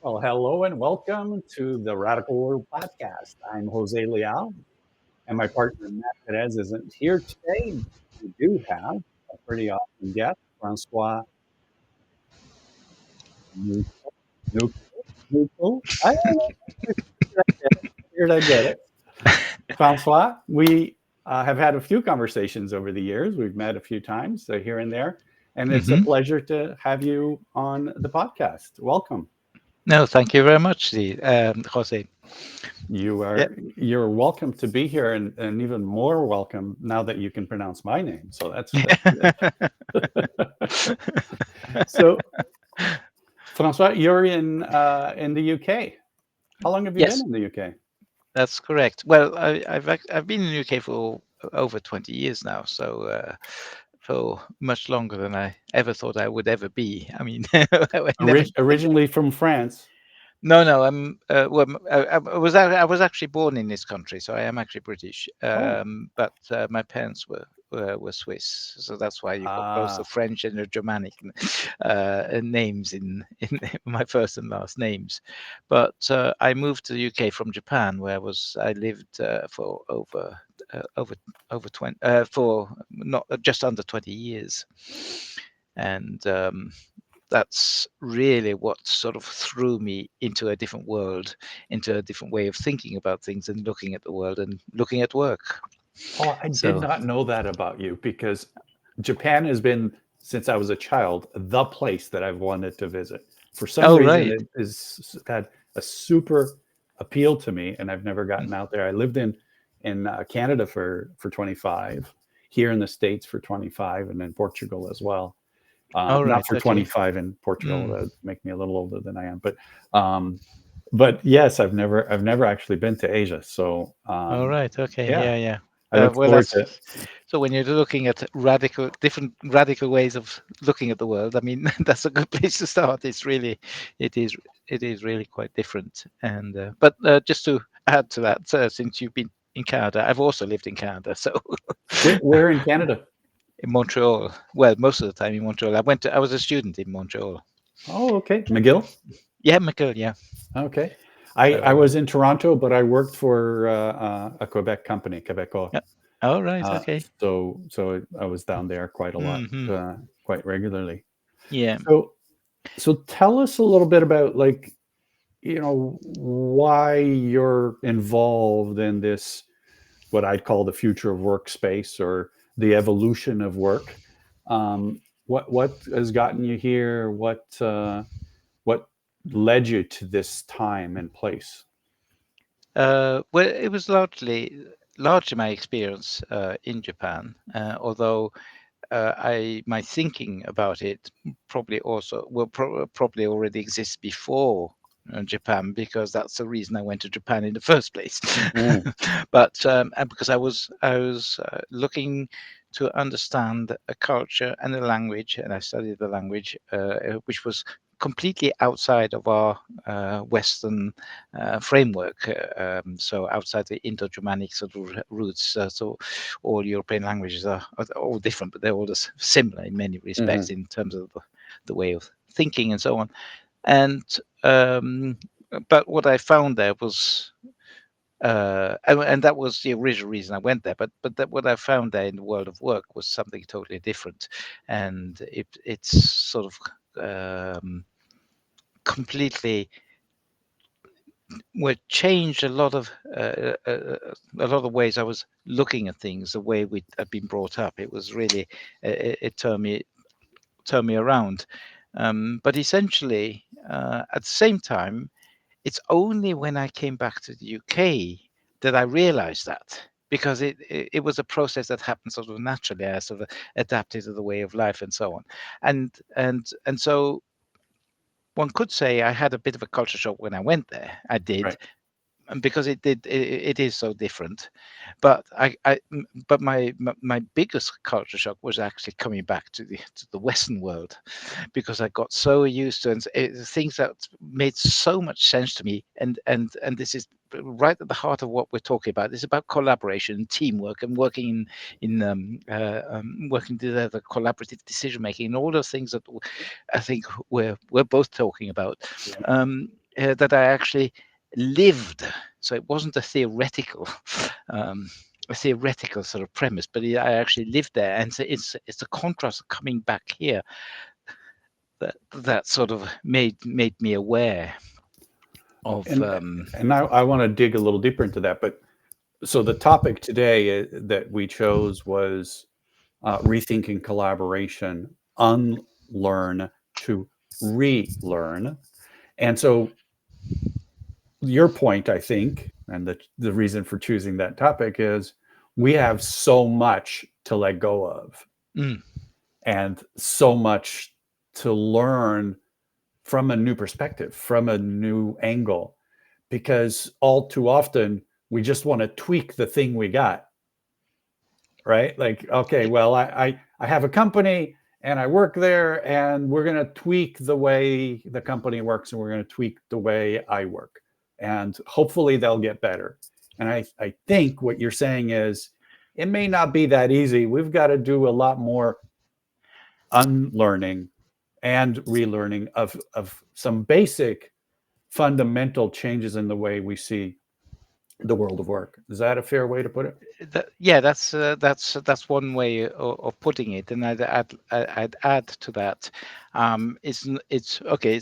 Well, hello and welcome to the Radical World Podcast. I'm Jose Leal, and my partner Matt Perez isn't here today. We do have a pretty awesome guest, Francois Knuchel. Knuchel? I don't know. Figured I'd get it. Francois, we have had a few conversations over the years. We've met a few times here and there, and it's a hmm pleasure to have you on the podcast. Welcome. No, thank you very much, Jose. Yeah. You're welcome to be here, and even more welcome now that you can pronounce my name. So that's good. So, Francois, you're in the UK. How long have you been Yes, in the UK? that's correct. Well, I've been in the UK for over 20 years now, so for much longer than I ever thought I would ever be. I mean, I never. Originally from France. No. I was actually born in this country, so I am actually British. Oh, But my parents were Swiss, so that's why you've got both the ah, French and the Germanic names in my first and last names. But I moved to the UK from Japan, where I lived for over over 20 for not just under 20 years, and that's really what sort of threw me into a different world, into a different way of thinking about things and looking at the world and looking at work. oh, I did So, not know that about you because Japan has been, since I was a child, the place that I've wanted to visit. For some oh reason, right, it has had a super appeal to me, and I've never gotten out there. I lived in Canada for 25, here in the States for 25, and in Portugal as well. oh Not right, for okay. 25 in Portugal. Mm. That would make me a little older than I am, um, but yes, I've never actually been to Asia. So All right, okay, yeah, yeah. I look Well, forward to that's it. so when you're looking at different radical ways of looking at the world. I mean, that's a good place to start. It is, it is really quite different. And but just to add to that, since you've been in Canada, I've also lived in Canada. So Where in Canada? in Montreal, well, most of the time in Montreal. I was a student in Montreal. Oh, okay, McGill. Yeah, McGill. Yeah. Okay, I So was in Toronto, but I worked for a Quebec company, Quebecor. yeah. All right. Uh, Okay. so I was down there quite a lot, hmm quite regularly. Yeah. So so tell us a little bit about, like, why you're involved in this, what I'd call the future of workspace, or the evolution of work. What has gotten you here? What led you to this time and place? Well, it was largely my experience in Japan, although I my thinking about it probably already exists before Japan, because that's the reason I went to Japan in the first place. Mm, But and because I was looking to understand a culture and a language, and I studied the language, which was completely outside of our Western framework. So outside the Indo-Germanic sort of roots. So all European languages are all different, but they're all just similar in many respects mhm, in terms of the way of thinking and so on. And um, but what I found there was, and that was the original reason I went there. But what I found there in the world of work was something totally different, and it's sort of completely changed a lot of ways I was looking at things, the way we had been brought up. It was really it turned me around. But essentially, at the same time, it's only when I came back to the UK that I realized that, because it was a process that happened sort of naturally. I sort of adapted to the way of life and so on, and so one could say I had a bit of a culture shock when I went there. I did, right. and because it is so different. But my biggest culture shock was actually coming back to the Western world, because I got so used to things that made so much sense to me, and this is right at the heart of what we're talking about. It's about collaboration, teamwork, and working working together, collaborative decision making, and all those things that I think we're both talking about. Yeah. Um, that I actually lived. So it wasn't a theoretical um, a theoretical sort of premise, but I actually lived there, and so it's a contrast of coming back here that sort of made me aware of And I want to dig a little deeper into that. But so the topic today that we chose was rethinking collaboration, unlearn to relearn. And so your point, I think, and the reason for choosing that topic is we have so much to let go of mm, and so much to learn from a new perspective, from a new angle, because all too often we just want to tweak the thing we got, right? Like, okay, well, I have a company and I work there, and we're going to tweak the way the company works, and we're going to tweak the way I work, and hopefully they'll get better. And I think what you're saying is it may not be that easy. We've got to do a lot more unlearning and relearning of some basic fundamental changes in the way we see the world of work. Is that a fair way to put it? yeah, that's one way of putting it, and I'd add to that. It's okay.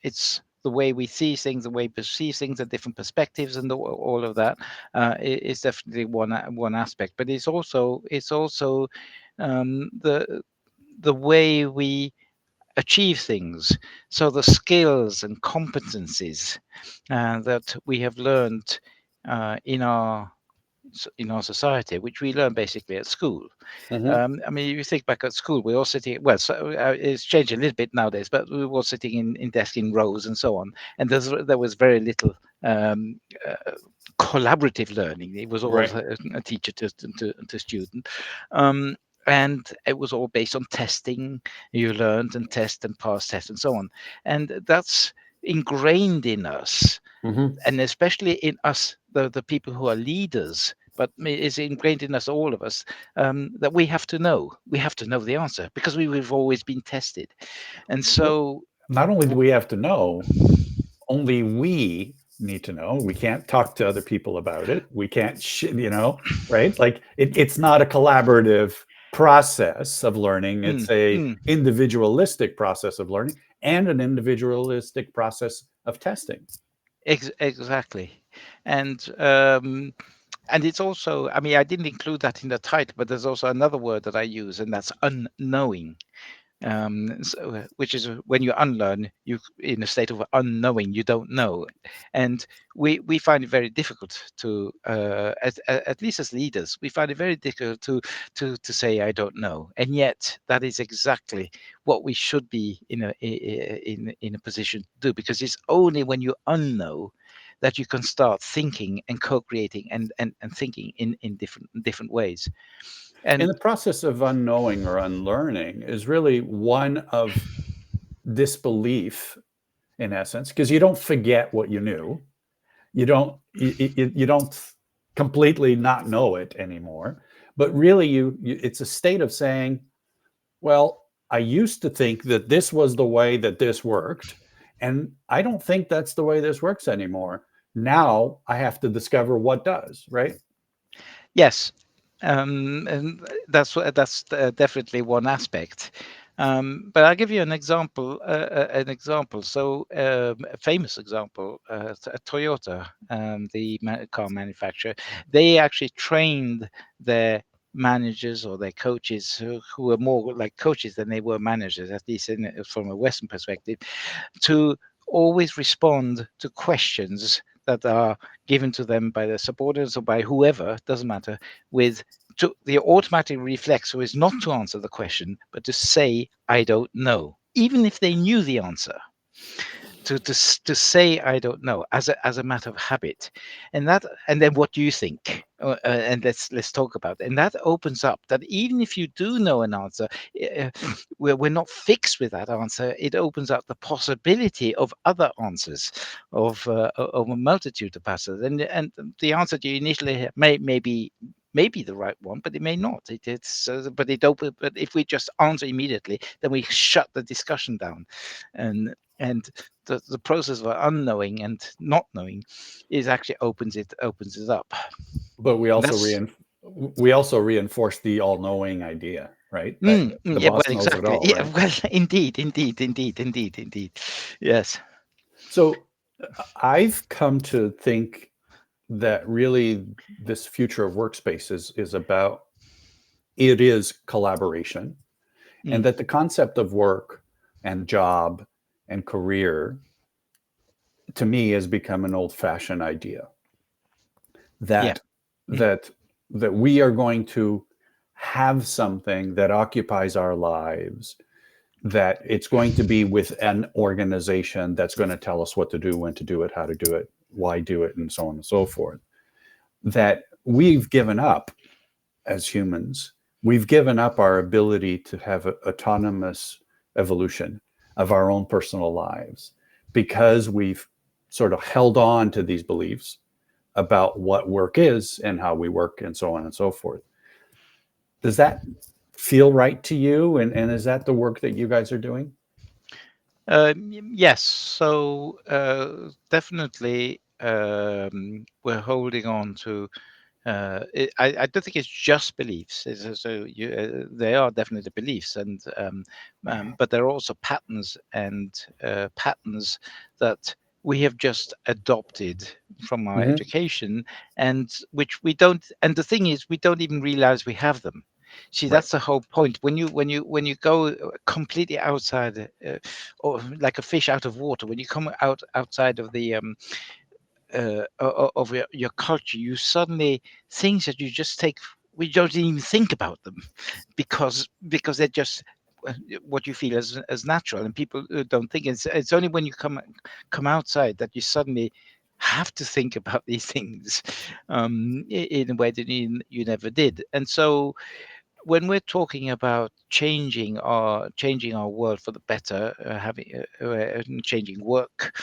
It's the way we see things, the way we perceive things, the different perspectives, and all of that is definitely one aspect. But it's also the way we achieve things. So the skills and competencies that we have learned in our society, which we learn basically at school. Mm-hmm. I mean, you think back at school, we all sitting. Well, so, it's changed a little bit nowadays, but we were all sitting in desk in rows and so on. And there was very little um, uh, collaborative learning. It was all Right. a teacher to student, um, and it was all based on testing. You learned and test and pass test and so on, and that's ingrained in us, Mm-hmm. and especially in us, the people who are leaders, but is ingrained in us, all of us, that we have to know the answer because we've always been tested. And Well, so not only do we have to know, only we need to know. We can't talk to other people about it. We can't, right? Like it's not a collaborative process of learning. mm, It's a mm, individualistic process of learning and an individualistic process of testing. exactly. And um and it's also, I mean, I didn't include that in the title, but there's also another word that I use, and that's unknowing. Which is when you unlearn, you in a state of unknowing, you don't know. And we find it very difficult to at least as leaders, we find it very difficult to say I don't know, and yet that is exactly what we should be in a position to do, because it's only when you unknow that you can start thinking and co-creating and thinking in different ways. And And the process of unknowing or unlearning is really one of disbelief, in essence, because you don't forget what you knew. You don't completely not know it anymore, but really it's a state of saying, well, I used to think that this was the way that this worked, and I don't think that's the way this works anymore. Now I have to discover what does, right? yes, and that's definitely one aspect. But I'll give you an example. So a famous example, Toyota, the car manufacturer, they actually trained their managers or their coaches who were more like coaches than they were managers, at least from a Western perspective, to always respond to questions that are given to them by their subordinates or by whoever, doesn't matter, with the automatic reflex is not to answer the question, but to say, I don't know, even if they knew the answer. To say I don't know as a matter of habit, and then what do you think? And let's talk about it. And that opens up that even if you do know an answer, uh, we're not fixed with that answer. It opens up the possibility of other answers, of a multitude of answers, and the answer you initially may may be the right one, but it may not. But if we just answer immediately, then we shut the discussion down, and the process of unknowing and not knowing is actually opens it up. But That's we also reinforce the all-knowing idea, right? That the yeah, well, boss knows it exactly. all, Yeah, right? well, indeed. Yes. So I've come to think that really this future of workspace is about it is collaboration, and Mm, that the concept of work and job and career to me has become an old-fashioned idea yeah. that Mm, that that we are going to have something that occupies our lives, that it's going to be with an organization that's going to tell us what to do, when to do it, how to do it, why do it, and so on and so forth. That we've given up as humans. We've given up our ability to have autonomous evolution of our own personal lives because we've sort of held on to these beliefs about what work is and how we work and so on and so forth. Does that feel right to you? And is that the work that you guys are doing? Yes, so definitely we're holding on to. I don't think it's just beliefs. They are definitely beliefs, but there are also patterns that we have just adopted from our Mm-hmm. education, and which we don't. And the thing is, we don't even realize we have them. See, Right. that's the whole point. When you go completely outside, or like a fish out of water, when you come outside of the of your culture, you suddenly things that you just take, we don't even think about them because they're just uh, what you feel as natural, and people don't think. It's only when you come outside that you suddenly have to think about these things in a way that you never did. And so when we're talking about changing our world for the better, having changing work,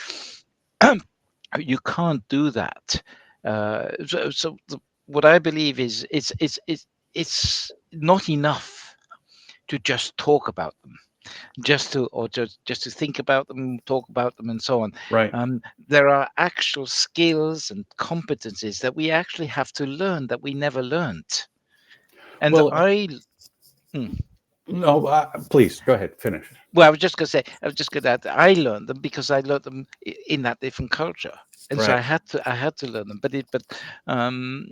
you can't do that. What I believe is it's not enough to just talk about them, just to think about them, talk about them, and so on. Right. There are actual skills and competencies that we actually have to learn that we never learned. And Well, I hmm, no, please go ahead, finish. Well, I was just going to add that I learned them because I learned them in that different culture, and so Right. I had to learn them. Um,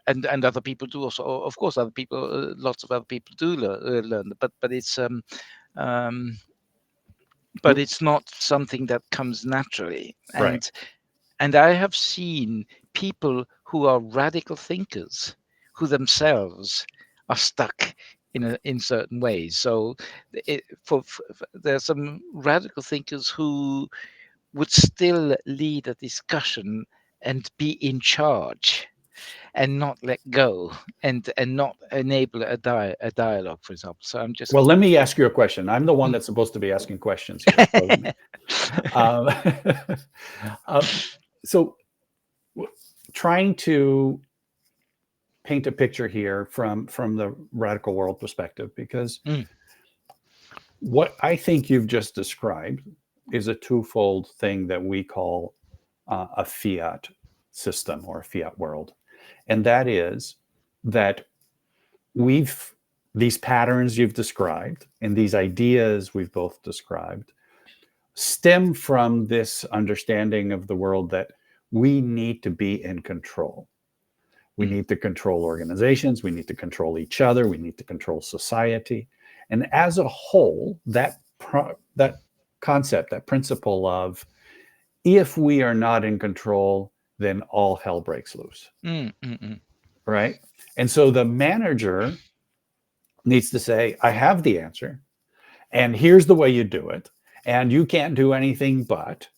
and other people do also. Of course, lots of other people do learn them, um, but it's not something that comes naturally. Right. And I have seen people who are radical thinkers who themselves are stuck in certain ways. So there are some radical thinkers who would still lead a discussion and be in charge and not let go and not enable a dialogue, for example. So I'm just Well, let me ask you a question. I'm the one mm. that's supposed to be asking questions here. So, um, um, so trying to paint a picture here from the radical world perspective, because Mm, what I think you've just described is a twofold thing that we call a fiat system or a fiat world. And that is that we've, these patterns you've described and these ideas we've both described stem from this understanding of the world that we need to be in control. We mm, need to control organizations. We need to control each other. We need to control society. And as a whole, that concept, that principle of if we are not in control, then all hell breaks loose, mm, mm, mm, right? And so the manager needs to say, I have the answer, and here's the way you do it, and you can't do anything but.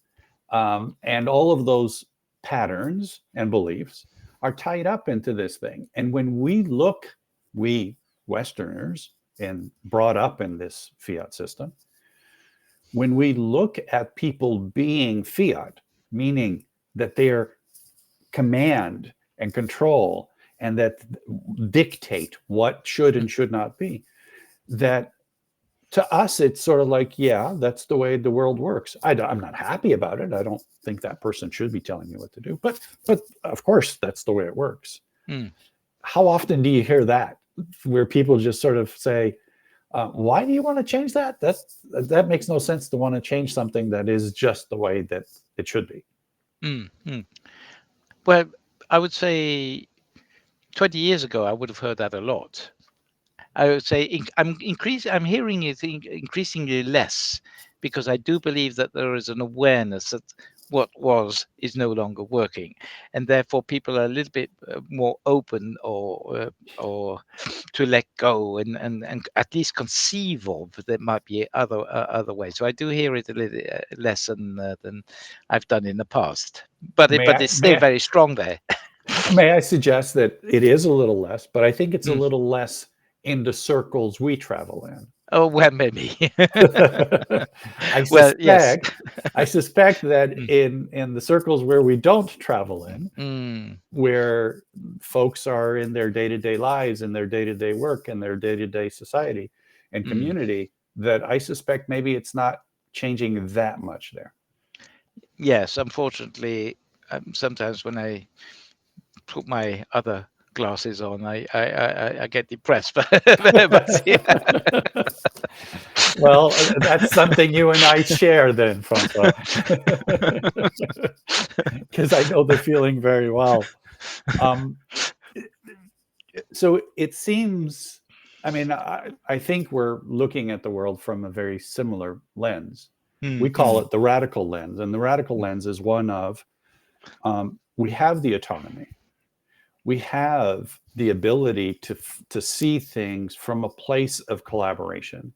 And all of those patterns and beliefs are tied up into this thing. And when we Westerners, and brought up in this fiat system, when we look at people being fiat, meaning that they're command and control and that dictate what should and should not be, that to us it's sort of like, yeah, that's the way the world works. I'm not happy about it. I don't think that person should be telling me what to do, but of course that's the way it works. Mm. How often do you hear that, where people just sort of say, why do you want to change that? That makes no sense to want to change something that is just the way that it should be. Mm. Mm. Well, I would say 20 years ago, I would have heard that a lot. I would say I'm hearing it increasingly less, because I do believe that there is an awareness that what was is no longer working, and therefore people are a little bit more open, or to let go, and at least conceive of there might be other ways. So I do hear it a little less than I've done in the past, but May but I it's may still I, very strong there. may I suggest that it is a little less, but I think it's a Mm. little less in the circles we travel in. Oh, well, maybe. I Well, yes. suspect, I suspect that Mm, in the circles where we don't travel in, mm, where folks are in their day-to-day lives and their day-to-day work and their day-to-day society and mm. community, that I suspect maybe it's not changing that much there. Yes, unfortunately, sometimes when I put my other glasses on, I get depressed. But yeah. Well, that's something you and I share then, Francois, because I know the feeling very well. Um, so it seems, I mean, I think we're looking at the world from a very similar lens. We Mm, call mm, it the radical lens, and the radical lens is one of, we have the autonomy, we have the ability to see things from a place of collaboration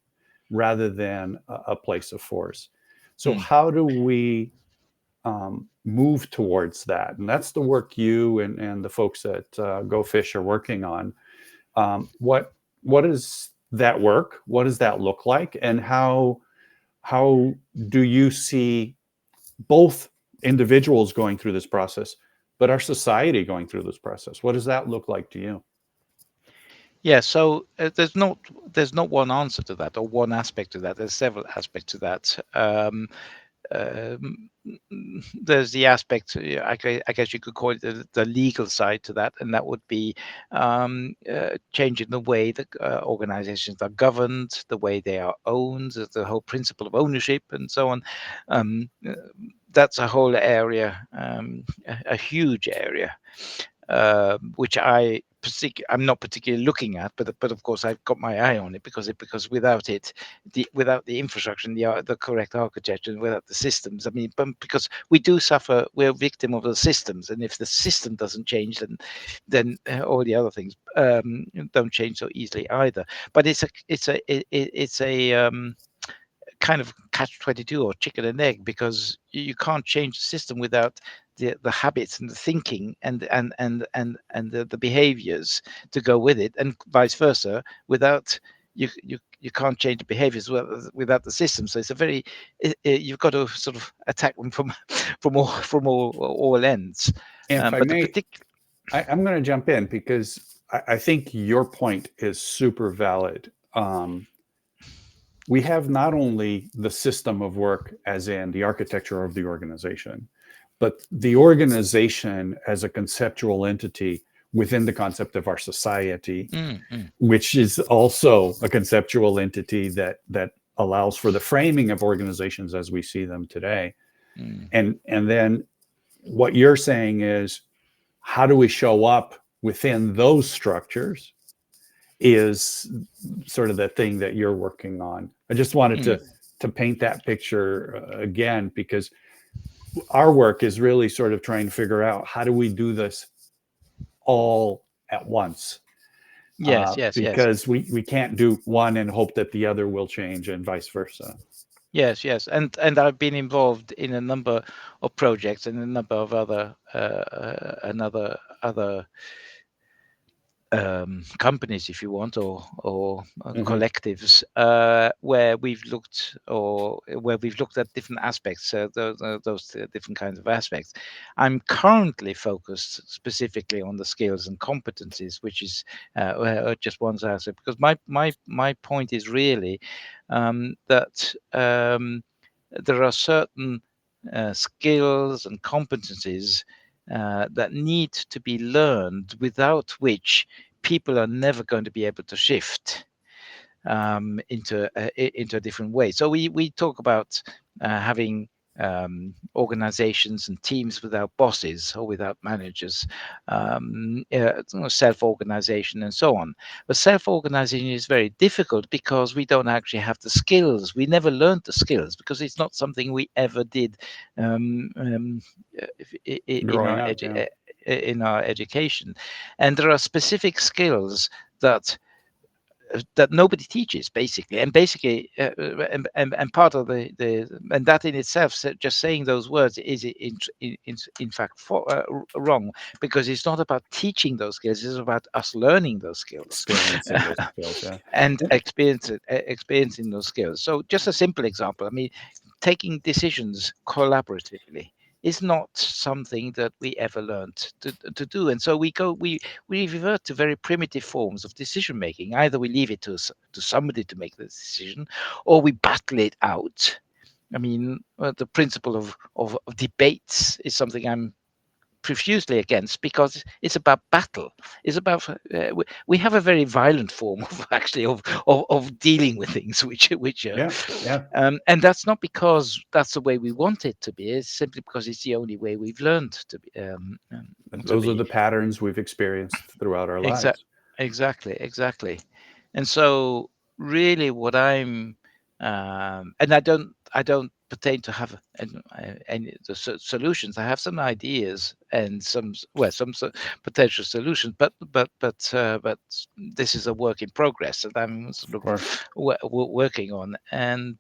rather than a place of force. So mm. how do we move towards that? And that's the work you and the folks at Go Fish are working on. What is that work? What does that look like? And how do you see both individuals going through this process, but our society going through this process? What does that look like to you? Yeah, so there's not one answer to that, or one aspect to that. There's several aspects to that. Um, there's the aspect, I guess you could call it the legal side to that, and that would be changing the way that organizations are governed, the way they are owned, the whole principle of ownership, and so on. Um, uh, that's a whole area, a huge area, which I'm not particularly looking at, but of course I've got my eye on it, because without it, without the infrastructure and the correct architecture, and without the systems, I mean, because we're a victim of the systems, and if the system doesn't change, then all the other things don't change so easily either. But it's a kind of catch 22, or chicken and egg, because you can't change the system without the habits and the thinking and the behaviors to go with it, and vice versa. Without you can't change the behaviors without the system. So it's a very you've got to sort of attack them from from all ends. If I But the may, particular I'm going to jump in because I think your point is super valid. We have not only the system of work, as in the architecture of the organization, but the organization as a conceptual entity within the concept of our society, mm, mm, which is also a conceptual entity that allows for the framing of organizations as we see them today. mm, And then what you're saying is, how do we show up within those structures is sort of the thing that you're working on. I just wanted mm. to paint that picture again, because our work is really sort of trying to figure out, how do we do this all at once, Yes, yes, yes. because we can't do one and hope that the other will change, and vice versa. Yes, yes, and I've been involved in a number of projects and a number of other companies, if you want, or Hmm. collectives, where we've looked, or where we've looked at different aspects, those different kinds of aspects. I'm currently focused specifically on the skills and competencies, which is just one aspect, because my point is really that there are certain skills and competencies that need to be learned, without which people are never going to be able to shift into a different way. So we talk about having organizations and teams without bosses or without managers, self-organization and so on. But self-organizing is very difficult because we don't actually have the skills. We never learned the skills because it's not something we ever did um, um, in Growing our up, yeah. in our education. And there are specific skills that nobody teaches, basically, and basically and part of the and that in itself, just saying those words is in fact wrong, because it's not about teaching those skills, it's about us learning those skills Experiencing those skills, yeah. and experiencing those skills. So just a simple example, I mean, taking decisions collaboratively is not something that we ever learned to do, and so we revert to very primitive forms of decision making. Either we leave it to somebody to make the decision, or we battle it out. I mean, the principle of debates is something I'm profusely against, because it's about battle. It's about we have a very violent form of actually of dealing with things, which Yeah, yeah. and that's not because that's the way we want it to be. It's simply because it's the only way we've learned to Those are be. the patterns we've experienced throughout our Exactly, lives. exactly. And so, really, what I'm, and I don't pertain to have any solutions. I have some ideas and some potential solutions, but this is a work in progress that I'm sort Of course. of working on, and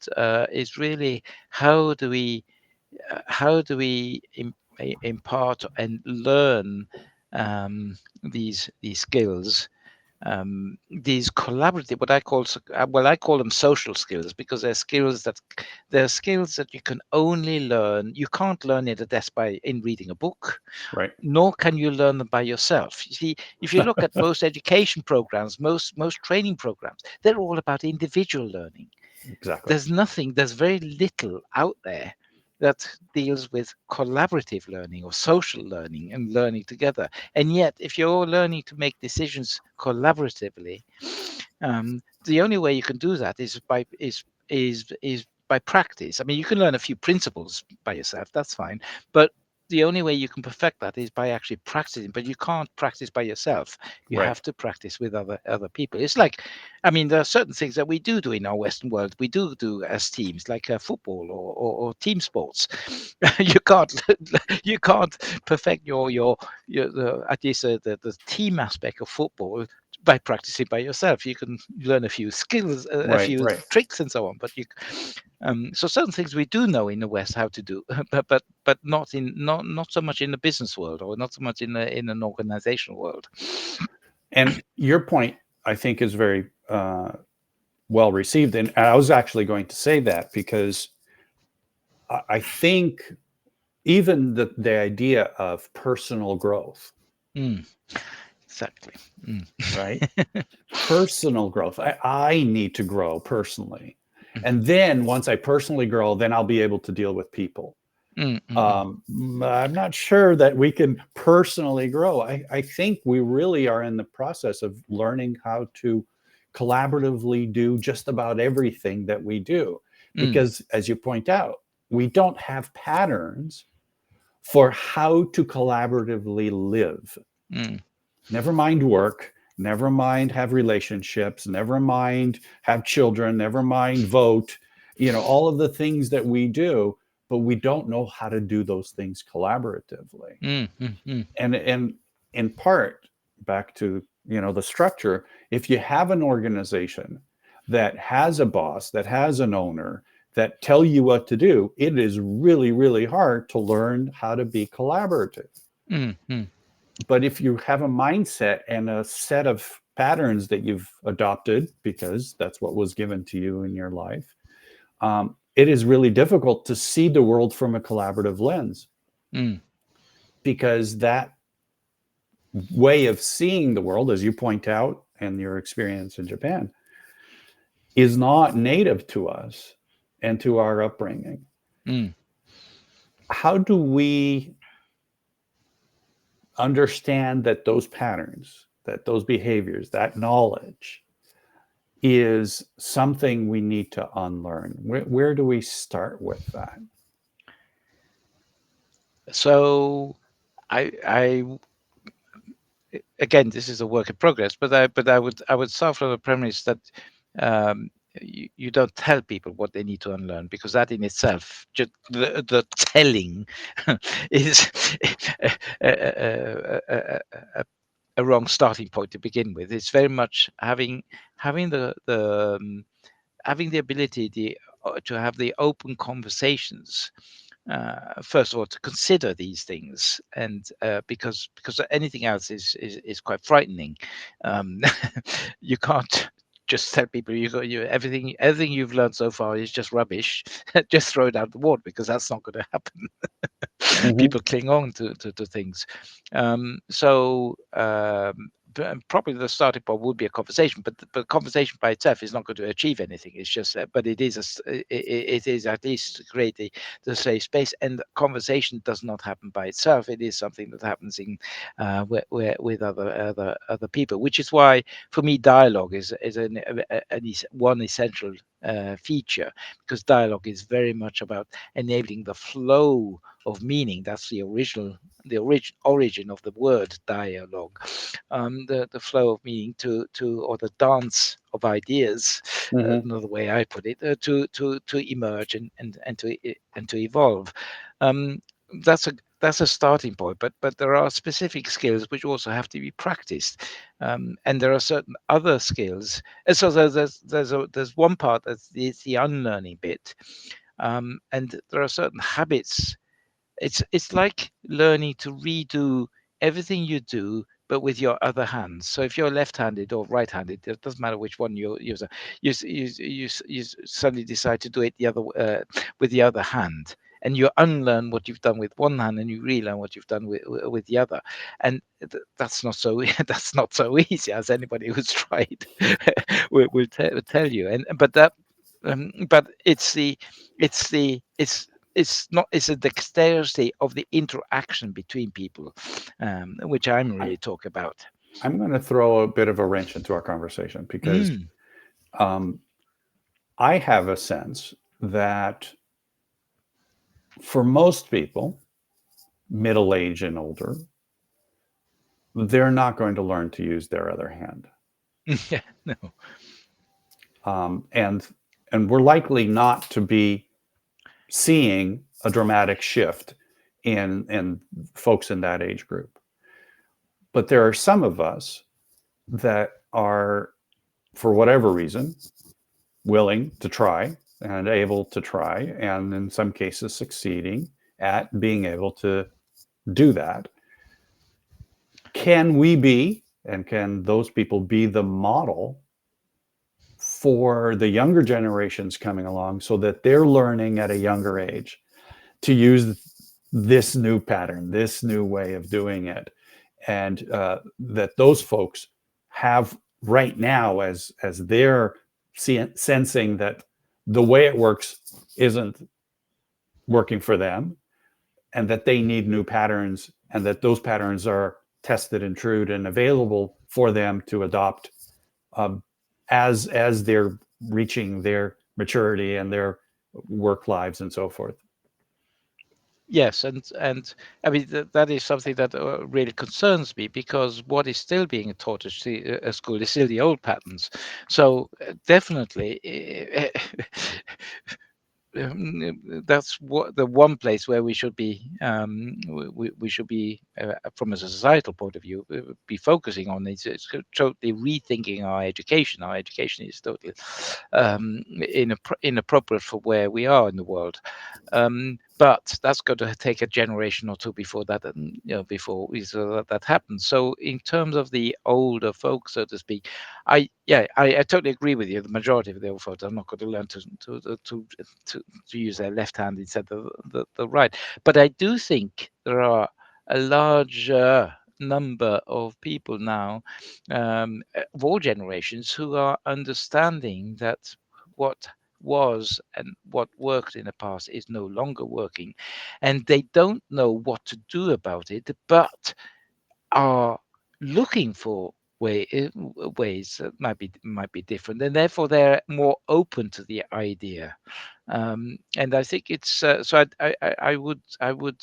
it's really how do we impart and learn these skills, these collaborative, what I call well, I call them social skills, because they're skills that you can only learn. You can't learn it at desk by in reading a book, Right. nor can you learn them by yourself. You see, if you look at most education programs, most training programs, they're all about individual learning. Exactly. There's very little out there that deals with collaborative learning or social learning and learning together. And yet, if you're learning to make decisions collaboratively, the only way you can do that is by practice. I mean, you can learn a few principles by yourself, that's fine, but the only way you can perfect that is by actually practicing. But you can't practice by yourself. You Right. have to practice with other people. It's like, I mean, there are certain things that we do in our Western world. We do as teams, like football or team sports. you can't you can't perfect your at least the team aspect of football by practicing by yourself. You can learn a few skills, a Right. few Right. tricks, and so on. But so certain things we do know in the West how to do, but not so much in the business world, or not so much in an organizational world. And your point, I think, is very well received. And I was actually going to say that because I think even the idea of personal growth, Mm, exactly. Mm. right? Personal growth. I need to grow personally. Mm, And then once I personally grow, then I'll be able to deal with people. mm, mm, mm, I'm not sure that we can personally grow. I think we really are in the process of learning how to collaboratively do just about everything that we do. mm, Because, as you point out, we don't have patterns for how to collaboratively live. mm, Never mind work, never mind have relationships, never mind have children, never mind vote, all of the things that we do, but we don't know how to do those things collaboratively. mm, mm, mm, And in part, back to, the structure, if you have an organization that has a boss, that has an owner, that tell you what to do, it is really, really hard to learn how to be collaborative. mm, mm. But if you have a mindset and a set of patterns that you've adopted because that's what was given to you in your life, it is really difficult to see the world from a collaborative lens, Mm, because that way of seeing the world, as you point out and your experience in Japan, is not native to us and to our upbringing. mm. How do we understand that those patterns, that those behaviors, that knowledge is something we need to unlearn? Where do we start with that? So I again, this is a work in progress, but I would start from the premise that you don't tell people what they need to unlearn, because that in itself, just the telling, is a, a, a, a, a wrong starting point to begin with. It's very much having the ability to have the open conversations, first of all, to consider these things, and because anything else is quite frightening. um, you can't just tell people you everything you've learned so far is just rubbish. Just throw it out the water, because that's not going to happen. Mm-hmm. People cling on to things. Probably the starting point would be a conversation, but conversation by itself is not going to achieve anything. It's just, but it is it is at least to create the safe space. And conversation does not happen by itself. It is something that happens in with other people, which is why for me dialogue is one essential feature, because dialogue is very much about enabling the flow of meaning. That's the origin of the word dialogue. The flow of meaning or the dance of ideas, Mm-hmm. another way I put it, to emerge and to evolve. Um, that's a starting point, but there are specific skills which also have to be practiced, and there are certain other skills. And so there's one part that's the unlearning bit, and there are certain habits. It's like learning to redo everything you do, but with your other hand. So if you're left-handed or right-handed, it doesn't matter which one you use. You suddenly decide to do it with the other hand, and you unlearn what you've done with one hand, and you relearn what you've done with the other. And that's not so that's not so easy, as anybody who's tried will tell you. And but it's a dexterity of the interaction between people, which I'm I, really talking about. I'm going to throw a bit of a wrench into our conversation because Mm. um, I have a sense that for most people, middle age and older, they're not going to learn to use their other hand. Yeah, no. Um, and and we're likely not to be seeing a dramatic shift in folks in that age group. But there are some of us that are, for whatever reason, willing to try and able to try, and in some cases succeeding at being able to do that. Can we be, and can those people be the model for the younger generations coming along so that they're learning at a younger age to use this new pattern, this new way of doing it, and that those folks have right now as they're sensing that the way it works isn't working for them, and that they need new patterns, and that those patterns are tested and true and available for them to adopt um, as they're reaching their maturity and their work lives and so forth. Yes, and I mean that is something that really concerns me, because what is still being taught at school is still the old patterns. So definitely, that's what the one place where we should be, we should be, from a societal point of view, be focusing on is totally rethinking our education. Our education is totally inappropriate for where we are in the world. but that's going to take a generation or two before that, before so that happens. So in terms of the older folks, so to speak, I totally agree with you. The majority of the old folks are not going to learn to use their left hand instead of the right. But I do think there are a large number of people now, of all generations, who are understanding that what was and what worked in the past is no longer working, and they don't know what to do about it, but are looking for ways that might be different, and therefore they're more open to the idea. And I think it's so. I would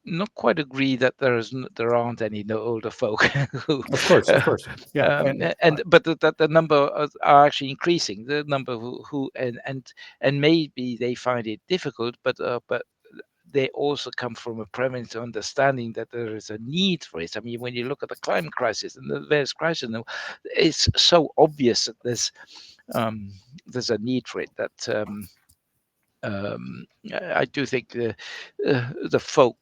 not quite agree that there aren't any no older folk who, Of course, of uh, course. Yeah. and but that the number are actually increasing. The number who and maybe they find it difficult, but they also come from a premise understanding that there is a need for it. I mean, when you look at the climate crisis and the various crises, it's so obvious that there's a need for it. That I do think the folk,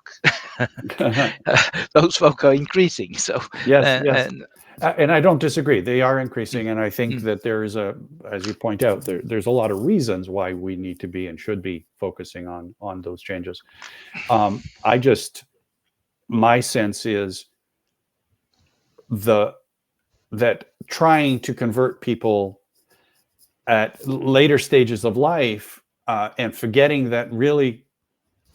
those folk are increasing. So Yes, yes. and And I don't disagree. They are mm, increasing, and I think mm, that there is as you point out, there's a lot of reasons why we need to be and should be focusing on those changes. I just My sense is the that trying to convert people at later stages of life, and forgetting that really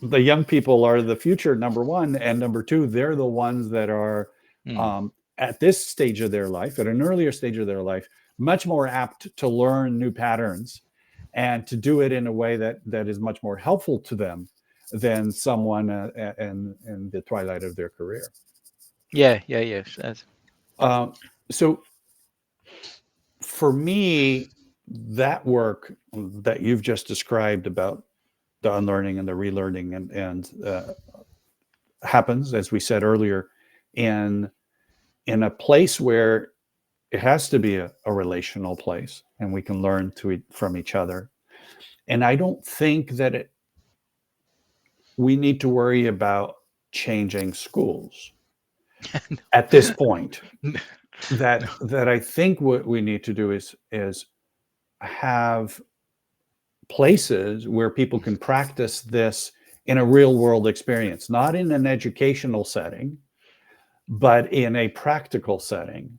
the young people are the future, number one, and number two, they're the ones that are, mm. um, at this stage of their life, at an earlier stage of their life, much more apt to learn new patterns and to do it in a way that is much more helpful to them than someone in the twilight of their career. Yeah. Uh, so for me, that work that you've just described about the unlearning and the relearning and happens, as we said earlier, in in a place where it has to be a relational place, and we can learn from each other. And I don't think that we need to worry about changing schools at this point. That I think what we need to do is have places where people can practice this in a real world experience, not in an educational setting, but in a practical setting.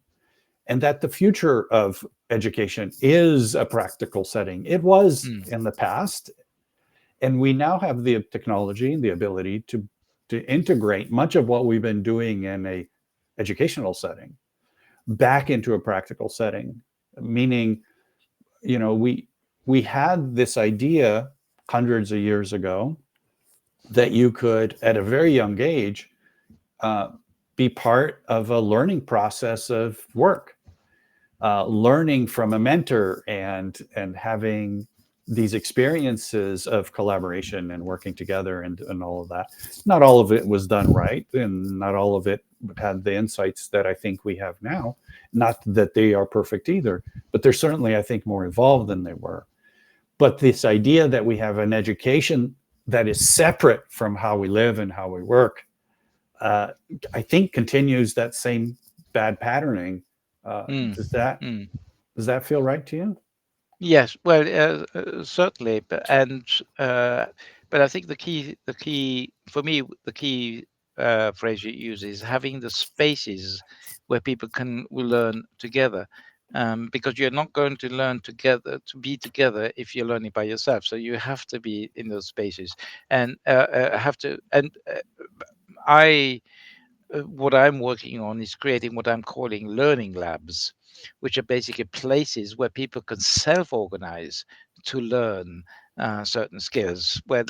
And that the future of education is a practical setting. It was Mm, in the past, and we now have the technology and the ability to integrate much of what we've been doing in a educational setting back into a practical setting. Meaning, we had this idea hundreds of years ago that you could, at a very young age, uh, be part of a learning process of work, learning from a mentor and having these experiences of collaboration and working together and all of that. Not all of it was done right, and not all of it had the insights that I think we have now. Not that they are perfect either, but they're certainly, I think, more evolved than they were. But this idea that we have an education that is separate from how we live and how we work, uh, I think continues that same bad patterning. Uh, mm, does that mm. does that feel right to you? Yes, well, certainly, uh, but I think the key for me, the key phrase you use is having the spaces where people will learn together, because you're not going to learn together to be together if you're learning by yourself. So you have to be in those spaces, and have to. And I what I'm working on is creating what I'm calling learning labs, which are basically places where people can self-organize to learn certain skills. Where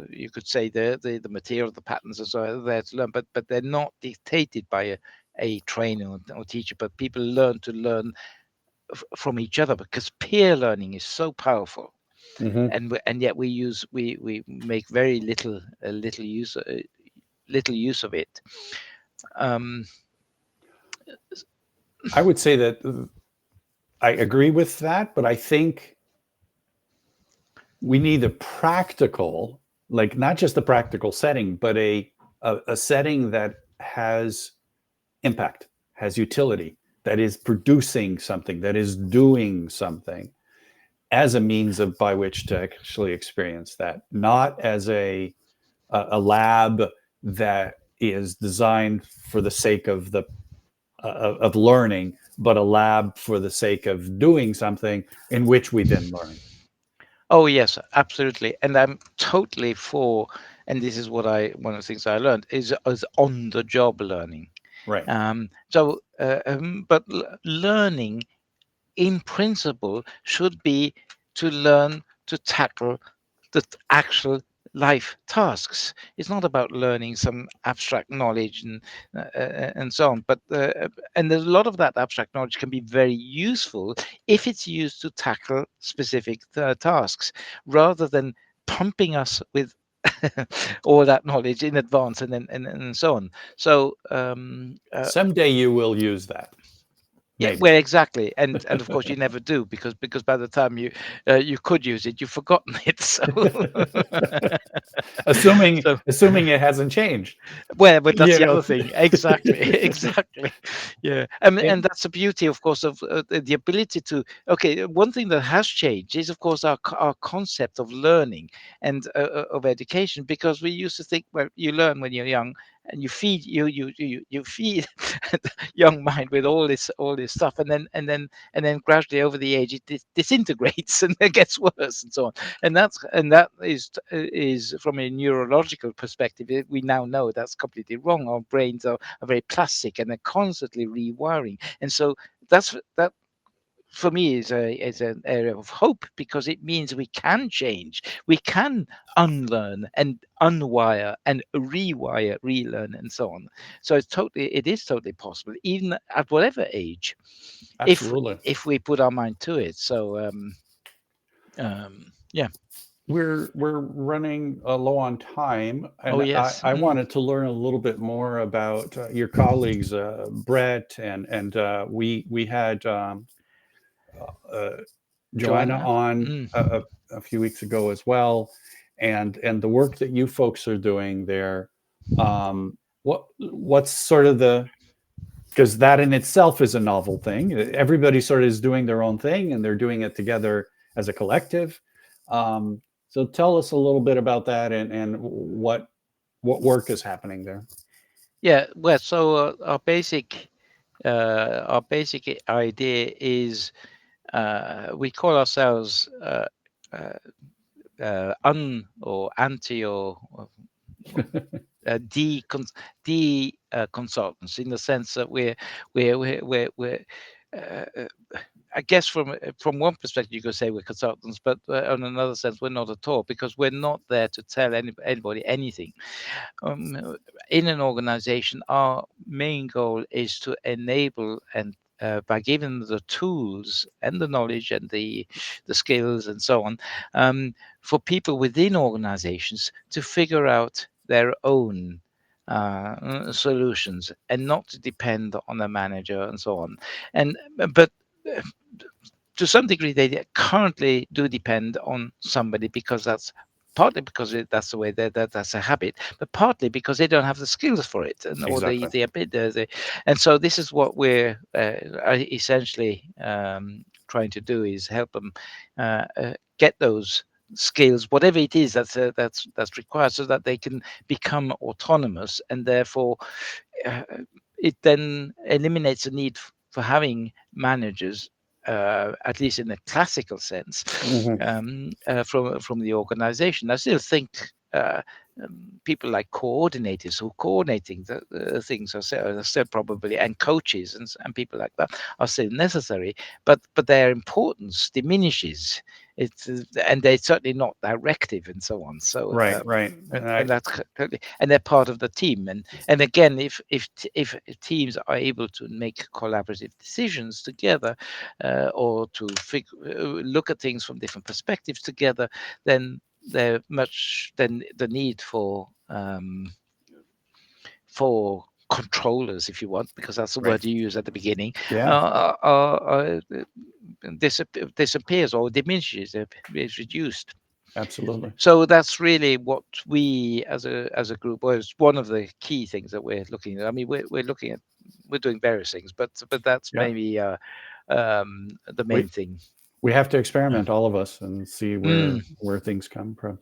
you could say the material, the patterns, and so on, are there to learn, but they're not dictated by a trainer or teacher. But people learn to learn from each other, because peer learning is so powerful. Hmm. And yet we make very little use of it. Um, I would say that I agree with that, but I think we need the practical like not just a practical setting, but a setting that has impact, has utility, that is producing something, that is doing something, as a means of by which to actually experience that, not as a lab that is designed for the sake of the of learning, but a lab for the sake of doing something in which we then learn. Oh yes, absolutely, and I'm totally for. And this is what I one of the things I learned is on the job learning. Right. But learning in principle should be to learn to tackle the actual life tasks. It's not about learning some abstract knowledge and so on. But and there's a lot of that abstract knowledge can be very useful if it's used to tackle specific tasks, rather than pumping us with all that knowledge in advance and so on. So Someday you will use that, yeah, maybe. well, exactly, and of course you never do, because by the time you could use it, you've forgotten it. So assuming so assuming it hasn't changed, well, but that's you the know. other thing. Exactly, exactly. Yeah, and And that's the beauty, of course, of the ability to. Okay, one thing that has changed is, of course, our concept of learning and of education, because we used to think, well, you learn when you're young, and you feed the young mind with all this stuff, and then gradually over the age it disintegrates and it gets worse and so on. And that is from a neurological perspective, we now know that's completely wrong. Our brains are very plastic and they're constantly rewiring, and so that for me is an area of hope, because it means we can change, we can unlearn and unwire and rewire, relearn, and so on. So it is totally possible, even at whatever age, if absolutely. if we put our mind to it. So yeah. We're running low on time, Oh and I, yes. I wanted to learn a little bit more about your colleagues, Brett, and we had uh, Joanna Joanna. on Mm. a few weeks ago as well, and the work that you folks are doing there. What's sort of the, because that in itself is a novel thing. Everybody sort of is doing their own thing, and they're doing it together as a collective. Um, so tell us a little bit about that, and what work is happening there. Yeah, well, so our basic idea is, we call ourselves uh, un or anti or de consultants, in the sense that we're uh, uh, I guess from one perspective you could say we're consultants, but on another sense we're not at all, because we're not there to tell anybody anything. In an organization, our main goal is to enable, and by giving them the tools and the knowledge and the skills and so on, for people within organizations to figure out their own solutions, and not to depend on a manager and so on. And but uh, to some degree they currently do depend on somebody, because that's partly because that's the way that's a habit, but partly because they don't have the skills for it, and or Exactly. and so this is what we're essentially trying to do, is help them get those skills, whatever it is that's required, so that they can become autonomous, and therefore uh, it then eliminates the need for having managers, at least in a classical sense, Hmm. from the organization. I still think people like coordinators who are coordinating the things are still probably, and coaches and people like that are still necessary, but their importance diminishes. It's and they're certainly not directive and so on. So Right, right. and, And and that's totally, and they're part of the team. And again, if teams are able to make collaborative decisions together, or to look at things from different perspectives together, then they're much then the need for controllers, if you want, because that's the right. word you use at the beginning, Yeah. disappears or diminishes, is reduced. Absolutely. So that's really what we as a group was one of the key things that we're looking at. I mean, we're looking at we're doing various things, but that's Yeah. maybe the We main thing. we have to Uh, experiment, all of us, and see mm, where things come from.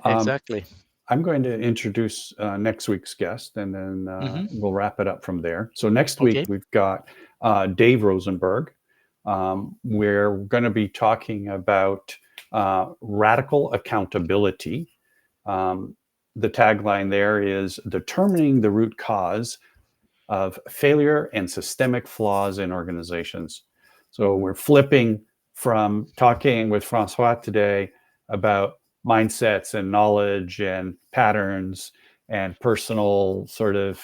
Um, exactly. I'm going to introduce next week's guest, and then Hmm. we'll wrap it up from there. So next week Okay. we've got Dave Rosenberg. We're going to be talking about radical accountability. Um, the tagline there is determining the root cause of failure and systemic flaws in organizations. So we're flipping from talking with Francois today about mindsets and knowledge and patterns and personal sort of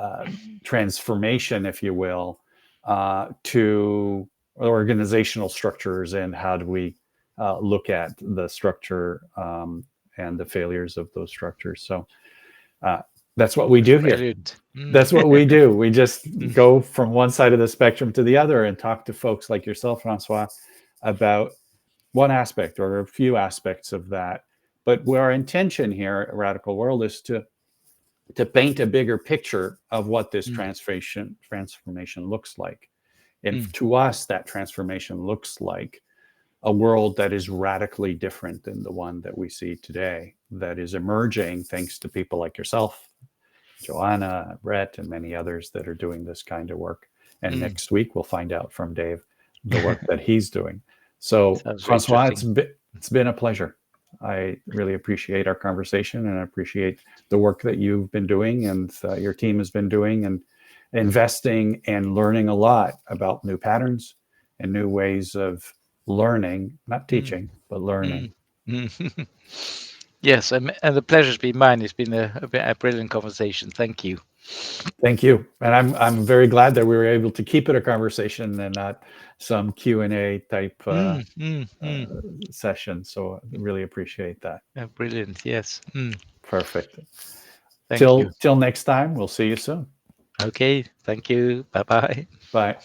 uh, transformation, if you will, to organizational structures and how do we look at the structure and the failures of those structures. So uh, that's what we do here. Brilliant. Mm. That's what we do. We just Mm, go from one side of the spectrum to the other and talk to folks like yourself, Francois, about one aspect or a few aspects of that. But our intention here at Radical World is to paint a bigger picture of what this mm, transformation looks like. And mm, to us, that transformation looks like a world that is radically different than the one that we see today, that is emerging thanks to people like yourself, Joanna, Brett, and many others that are doing this kind of work. And mm. next week, we'll find out from Dave the work that he's doing. So, Sounds very Francois, interesting. it's been a pleasure. I really appreciate our conversation and I appreciate the work that you've been doing and your team has been doing and investing and learning a lot about new patterns and new ways of learning, not Mm, teaching, but learning. mm, mm. Yes, and the pleasure's been mine. It's been a brilliant conversation. Thank you. Thank you, and I'm very glad that we were able to keep it a conversation and not some Q&A type Mm, mm, uh, mm. session. So I really appreciate that. Brilliant. Yes. Mm. Perfect. Thank you. Till next time, we'll see you soon. Okay. Thank you. Bye bye. Bye.